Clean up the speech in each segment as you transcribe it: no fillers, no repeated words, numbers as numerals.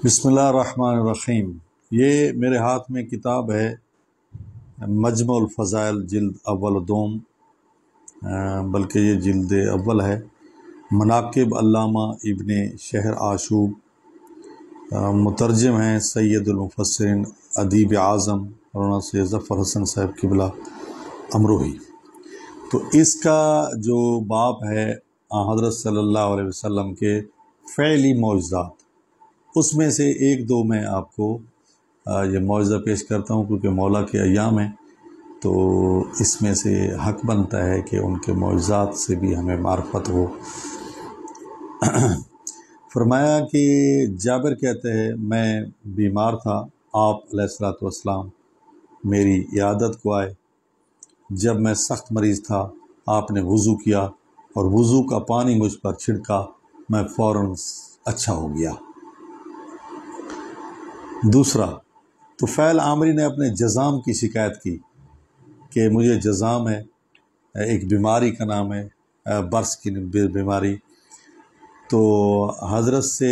بسم اللہ الرحمن الرحیم۔ یہ میرے ہاتھ میں کتاب ہے مجمع الفضائل جلد اول و دوم، بلکہ یہ جلد اول ہے۔ مناقب علامہ ابن شہر آشوب، مترجم ہیں سید المفسرین ادیب اعظم مولانا سید ظفر حسن صاحب قبلہ امروہی۔ تو اس کا جو باب ہے حضرت صلی اللہ علیہ وسلم کے فعلی معجزات، اس میں سے ایک دو میں آپ کو یہ معجزہ پیش کرتا ہوں، کیونکہ مولا کے ایام ہیں تو اس میں سے حق بنتا ہے کہ ان کے معجزات سے بھی ہمیں معرفت ہو۔ فرمایا کہ جابر کہتے ہیں میں بیمار تھا، آپ علیہ الصلوۃ والسلام میری عیادت کو آئے۔ جب میں سخت مریض تھا آپ نے وضو کیا اور وضو کا پانی مجھ پر چھڑکا، میں فوراً اچھا ہو گیا۔ دوسرا، طفیل عامری نے اپنے جذام کی شکایت کی کہ مجھے جذام ہے، ایک بیماری کا نام ہے برس کی بیماری۔ تو حضرت سے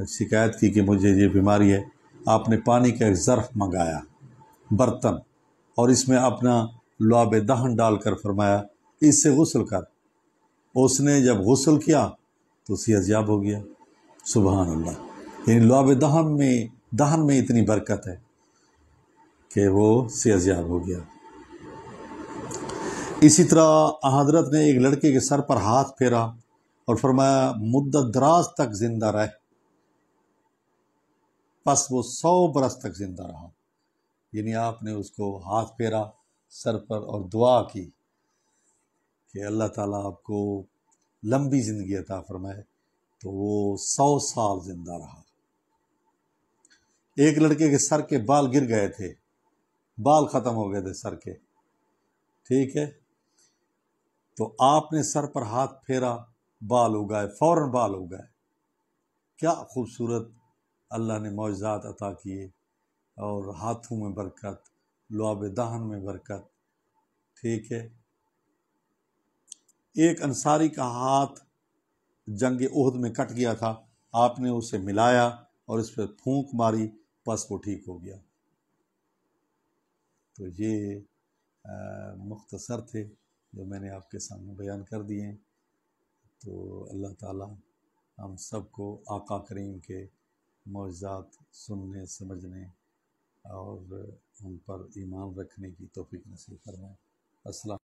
شکایت کی کہ مجھے یہ بیماری ہے۔ آپ نے پانی کا ایک ظرف منگایا، برتن، اور اس میں اپنا لعاب دہن ڈال کر فرمایا اس سے غسل کر۔ اس نے جب غسل کیا تو صحتیاب ہو گیا۔ سبحان اللہ، یعنی لعاب دہن میں اتنی برکت ہے کہ وہ صحتیاب ہو گیا۔ اسی طرح حضرت نے ایک لڑکے کے سر پر ہاتھ پھیرا اور فرمایا مدت دراز تک زندہ رہ، پس وہ 100 برس تک زندہ رہا۔ یعنی آپ نے اس کو ہاتھ پھیرا سر پر اور دعا کی کہ اللہ تعالیٰ آپ کو لمبی زندگی عطا فرمائے، تو وہ 100 سال زندہ رہا۔ ایک لڑکے کے سر کے بال گر گئے تھے، بال ختم ہو گئے تھے سر کے، ٹھیک ہے، تو آپ نے سر پر ہاتھ پھیرا، بال اگائے، فوراً بال اگائے۔ کیا خوبصورت اللہ نے معجزات عطا کیے، اور ہاتھوں میں برکت، لعاب دہن میں برکت، ٹھیک ہے۔ ایک انصاری کا ہاتھ جنگ احد میں کٹ گیا تھا، آپ نے اسے ملایا اور اس پہ پھونک ماری، بس وہ ٹھیک ہو گیا۔ تو یہ مختصر تھے جو میں نے آپ کے سامنے بیان کر دیے ہیں۔ تو اللہ تعالیٰ ہم سب کو آقا کریم کے معجزات سننے، سمجھنے اور ان پر ایمان رکھنے کی توفیق نصیب فرمائے۔ السلام